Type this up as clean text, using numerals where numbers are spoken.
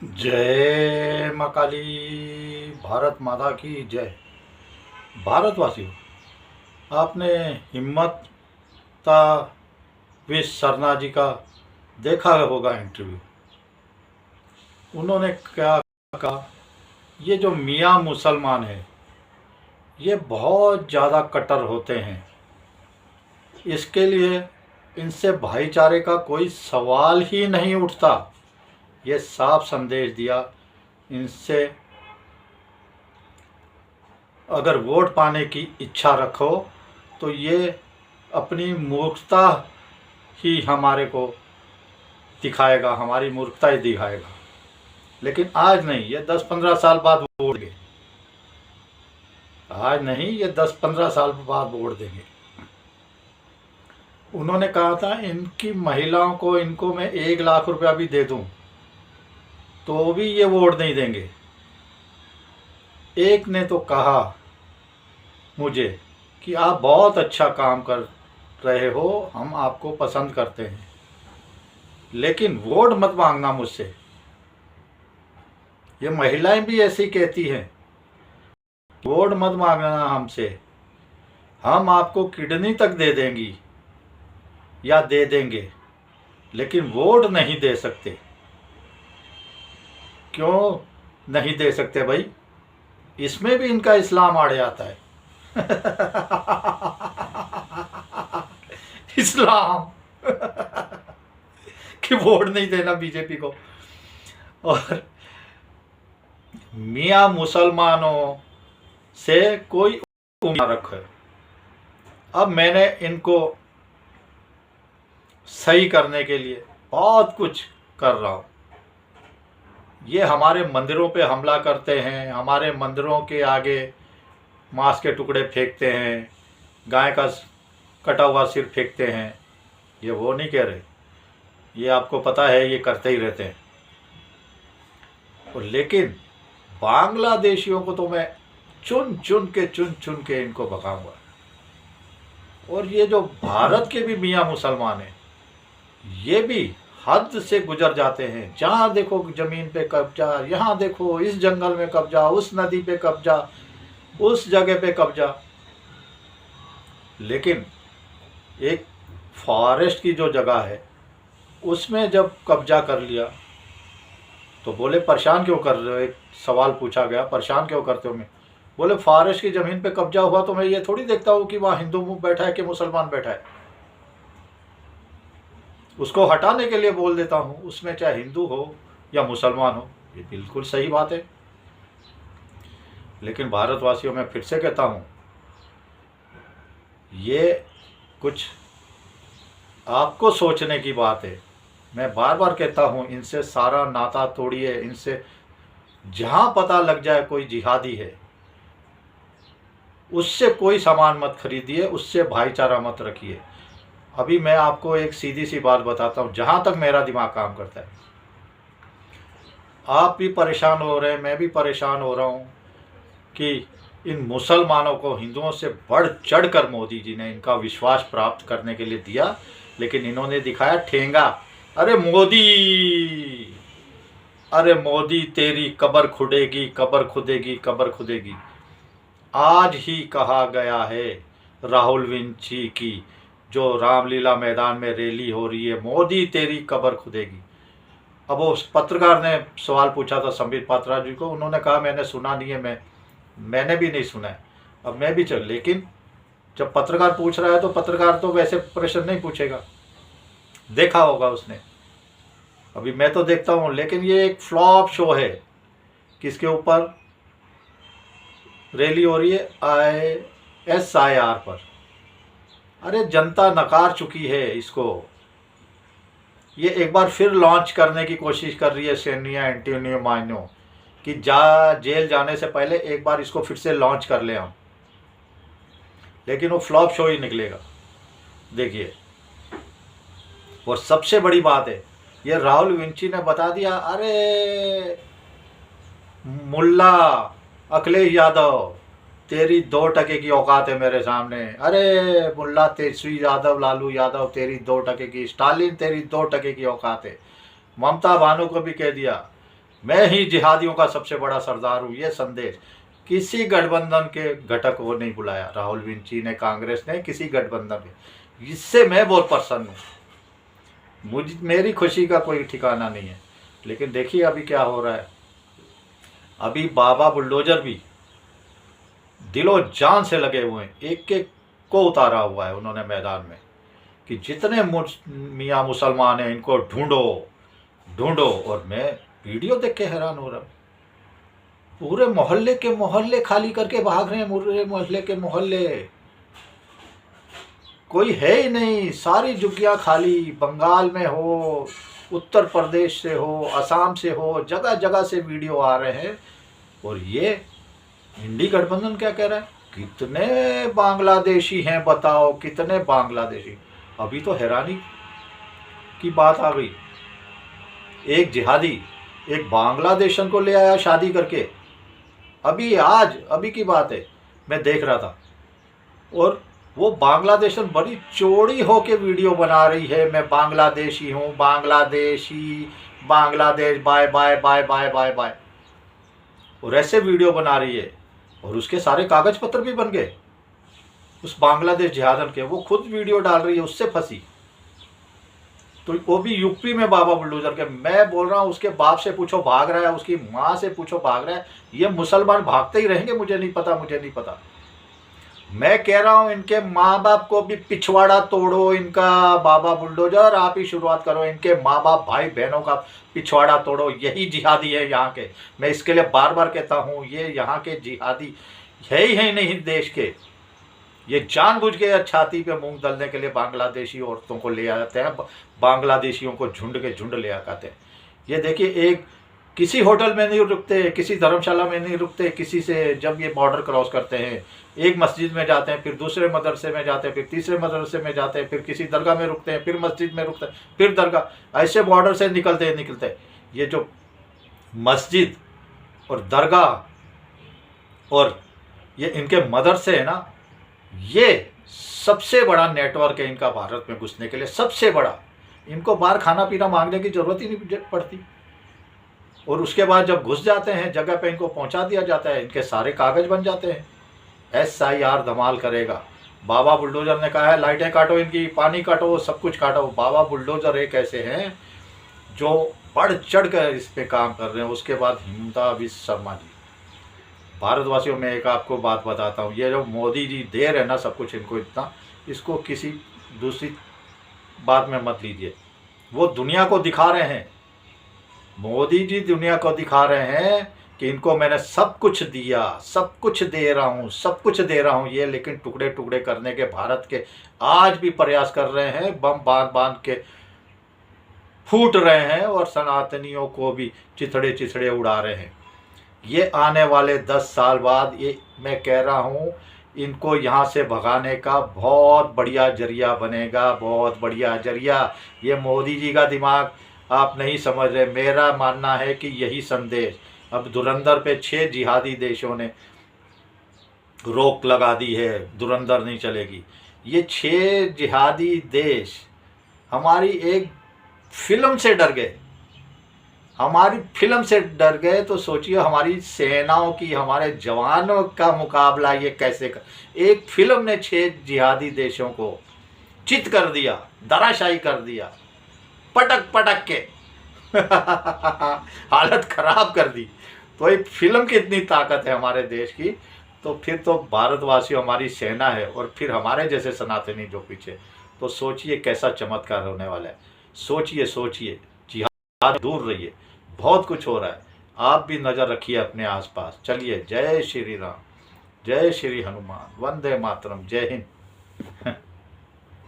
जय माँ काली। भारत माता की जय। भारतवासियों, आपने हिम्मता विश्व सरना जी का देखा होगा इंटरव्यू। उन्होंने क्या कहा, ये जो मियाँ मुसलमान है ये बहुत ज़्यादा कट्टर होते हैं, इसके लिए इनसे भाईचारे का कोई सवाल ही नहीं उठता। ये साफ संदेश दिया। इनसे अगर वोट पाने की इच्छा रखो तो ये अपनी मूर्खता ही हमारे को दिखाएगा, हमारी मूर्खता ही दिखाएगा। लेकिन आज नहीं, ये 10-15 साल बाद वोट देंगे। आज नहीं, ये 10-15 साल बाद वोट देंगे। उन्होंने कहा था इनकी महिलाओं को, इनको मैं 1 लाख रुपया भी दे दूं तो भी ये वोट नहीं देंगे। एक ने तो कहा मुझे कि आप बहुत अच्छा काम कर रहे हो, हम आपको पसंद करते हैं, लेकिन वोट मत मांगना मुझसे। ये महिलाएं भी ऐसी कहती हैं, वोट मत मांगना हमसे, हम आपको किडनी तक दे देंगी या दे देंगे, लेकिन वोट नहीं दे सकते। क्यों नहीं दे सकते भाई? इसमें भी इनका इस्लाम आड़े आता है। इस्लाम कि वोट नहीं देना बीजेपी को। और मियाँ मुसलमानों से कोई उम्मीद न रखे। अब मैंने इनको सही करने के लिए बहुत कुछ कर रहा हूँ। ये हमारे मंदिरों पे हमला करते हैं, हमारे मंदिरों के आगे मांस के टुकड़े फेंकते हैं, गाय का कटा हुआ सिर फेंकते हैं। ये वो नहीं कह रहे, ये आपको पता है, ये करते ही रहते हैं। और लेकिन बांग्लादेशियों को तो मैं चुन चुन के इनको भगाऊंगा। और ये जो भारत के भी मियाँ मुसलमान हैं, ये भी हद से गुजर जाते हैं। जहाँ देखो जमीन पे कब्जा, यहाँ देखो इस जंगल में कब्जा, उस नदी पे कब्जा, उस जगह पे कब्जा। लेकिन एक फॉरेस्ट की जो जगह है उसमें जब कब्जा कर लिया तो बोले परेशान क्यों कर रहे हो? एक सवाल पूछा गया, परेशान क्यों करते हो? मैं बोले फॉरेस्ट की ज़मीन पे कब्जा हुआ तो मैं ये थोड़ी देखता हूँ कि वहाँ हिंदू बैठा है कि मुसलमान बैठा है। उसको हटाने के लिए बोल देता हूँ, उसमें चाहे हिंदू हो या मुसलमान हो। ये बिल्कुल सही बात है। लेकिन भारतवासियों, मैं फिर से कहता हूँ, ये कुछ आपको सोचने की बात है। मैं बार बार कहता हूँ, इनसे सारा नाता तोड़िए। इनसे जहाँ पता लग जाए कोई जिहादी है, उससे कोई सामान मत खरीदिए, उससे भाईचारा मत रखिए। अभी मैं आपको एक सीधी सी बात बताता हूँ, जहाँ तक मेरा दिमाग काम करता है। आप भी परेशान हो रहे हैं, मैं भी परेशान हो रहा हूँ कि इन मुसलमानों को हिंदुओं से बढ़ चढ़ कर मोदी जी ने इनका विश्वास प्राप्त करने के लिए दिया, लेकिन इन्होंने दिखाया ठेंगा। अरे मोदी, अरे मोदी, तेरी कब्र खुदेगी, कब्र खुदेगी, कब्र खुदेगी। आज ही कहा गया है राहुल विंची की, जो रामलीला मैदान में रैली हो रही है, मोदी तेरी कब्र खुदेगी। अब वो पत्रकार ने सवाल पूछा था संबित पात्रा जी को, उन्होंने कहा मैंने सुना नहीं है, मैंने भी नहीं सुना है। अब मैं भी चल, लेकिन जब पत्रकार पूछ रहा है तो पत्रकार तो वैसे प्रश्न नहीं पूछेगा, देखा होगा उसने। अभी मैं तो देखता हूँ, लेकिन ये एक फ्लॉप शो है। किसके ऊपर रैली हो रही है? ISIR पर। अरे जनता नकार चुकी है इसको। ये एक बार फिर लॉन्च करने की कोशिश कर रही है सेनिया एंटोनियो माइनो कि जेल जाने से पहले एक बार इसको फिर से लॉन्च कर ले हम, लेकिन वो फ्लॉप शो ही निकलेगा, देखिए। और सबसे बड़ी बात है, ये राहुल विंची ने बता दिया, अरे मुल्ला अखिलेश यादव, तेरी 2% की औकात है मेरे सामने। अरे मुल्ला तेजस्वी यादव, लालू यादव, तेरी 2% की, स्टालिन तेरी 2% की औकात है। ममता भानू को भी कह दिया मैं ही जिहादियों का सबसे बड़ा सरदार हूँ, ये संदेश किसी गठबंधन के घटक को नहीं बुलाया, राहुल विंची ने, कांग्रेस ने, किसी गठबंधन के। इससे मैं बहुत प्रसन्न हूँ, मेरी खुशी का कोई ठिकाना नहीं है। लेकिन देखिए अभी क्या हो रहा है। अभी बाबा बुलडोजर भी दिलो जान से लगे हुए हैं, एक एक को उतारा हुआ है उन्होंने मैदान में कि जितने मियाँ मुसलमान हैं इनको ढूंढो ढूंढो। और मैं वीडियो देख के हैरान हो रहा हूँ, पूरे मोहल्ले के मोहल्ले खाली करके भाग रहे हैं, पूरे मोहल्ले के मोहल्ले, कोई है ही नहीं, सारी झुग्गियाँ खाली। बंगाल में हो, उत्तर प्रदेश से हो, असम से हो, जगह जगह से वीडियो आ रहे हैं। और ये इंडी गठबंधन क्या कह रहा है, कितने बांग्लादेशी हैं बताओ, कितने बांग्लादेशी। अभी तो हैरानी की बात आ गई, एक जिहादी एक बांग्लादेशन को ले आया शादी करके। अभी की बात है, मैं देख रहा था। और वो बांग्लादेशन बड़ी चौड़ी होके वीडियो बना रही है, मैं बांग्लादेशी हूँ, Bangladeshi, Bangladesh, bye bye bye bye bye bye, और ऐसे वीडियो बना रही है। और उसके सारे कागज पत्र भी बन गए उस बांग्लादेश जिहादन के, वो खुद वीडियो डाल रही है, उससे फंसी। तो वो भी यूपी में बाबा बुलडोजर के। मैं बोल रहा हूँ उसके बाप से पूछो भाग रहा है, उसकी माँ से पूछो भाग रहा है। ये मुसलमान भागते ही रहेंगे, मुझे नहीं पता। मैं कह रहा हूँ इनके माँ बाप को भी पिछवाड़ा तोड़ो इनका, बाबा बुलडोजर आप ही शुरुआत करो, इनके माँ बाप भाई बहनों का पिछवाड़ा तोड़ो। यही जिहादी है यहाँ के, मैं इसके लिए बार बार कहता हूँ, ये यहाँ के जिहादी है ही नहीं देश के। ये जानबूझ के छाती पे मूंग दलने के लिए बांग्लादेशी औरतों को ले आते हैं, बांग्लादेशियों को झुंड के झुंड ले आते हैं। ये देखिए, एक किसी होटल में नहीं रुकते, किसी धर्मशाला में नहीं रुकते, किसी से जब ये बॉर्डर क्रॉस करते हैं, एक मस्जिद में जाते हैं, फिर दूसरे मदरसे में जाते हैं, फिर तीसरे मदरसे में जाते हैं, फिर किसी दरगाह में रुकते हैं, फिर मस्जिद में रुकते हैं, फिर दरगाह, ऐसे बॉर्डर से निकलते। ये जो मस्जिद और दरगाह और ये इनके मदरसे है ना, ये सबसे बड़ा नेटवर्क है इनका भारत में घुसने के लिए, सबसे बड़ा। इनको बाहर खाना पीना मांगने की जरूरत ही नहीं पड़ती। और उसके बाद जब घुस जाते हैं जगह पे, इनको पहुंचा दिया जाता है, इनके सारे कागज बन जाते हैं। SIR धमाल करेगा। बाबा बुलडोजर ने कहा है लाइटें काटो इनकी, पानी काटो, सब कुछ काटो। बाबा बुलडोजर एक ऐसे हैं जो बढ़ चढ़ कर इस पे काम कर रहे हैं। उसके बाद हिमंता बिस्वा शर्मा जी। भारतवासियों में एक आपको बात बताता हूँ, ये जो मोदी जी दे रहे हैं ना सब कुछ इनको इतना, इसको किसी दूसरी बात में मत लीजिए। वो दुनिया को दिखा रहे हैं, मोदी जी दुनिया को दिखा रहे हैं कि इनको मैंने सब कुछ दिया, सब कुछ दे रहा हूँ ये, लेकिन टुकड़े टुकड़े करने के भारत के आज भी प्रयास कर रहे हैं, बम बांध के फूट रहे हैं और सनातनियों को भी चिथड़े उड़ा रहे हैं। ये आने वाले 10 साल बाद, ये मैं कह रहा हूँ, इनको यहाँ से भगाने का बहुत बढ़िया जरिया बनेगा, बहुत बढ़िया जरिया। ये मोदी जी का दिमाग आप नहीं समझ रहे। मेरा मानना है कि यही संदेश, अब धुरंधर पे 6 जिहादी देशों ने रोक लगा दी है, धुरंधर नहीं चलेगी। ये 6 जिहादी देश हमारी एक फिल्म से डर गए, तो सोचिए हमारी सेनाओं की, हमारे जवानों का मुकाबला ये कैसे कर। एक फिल्म ने 6 जिहादी देशों को चित कर दिया, धराशायी कर दिया, पटक के हालत खराब कर दी। तो एक फिल्म की इतनी ताकत है हमारे देश की, तो फिर तो भारतवासियों हमारी सेना है, और फिर हमारे जैसे सनातनी जो पीछे। तो सोचिए कैसा चमत्कार होने वाला है। सोचिए जिहाद दूर रहिए, बहुत कुछ हो रहा है। आप भी नज़र रखिए अपने आसपास। चलिए, जय श्री राम, जय श्री हनुमान, वंदे मातरम, जय हिंद।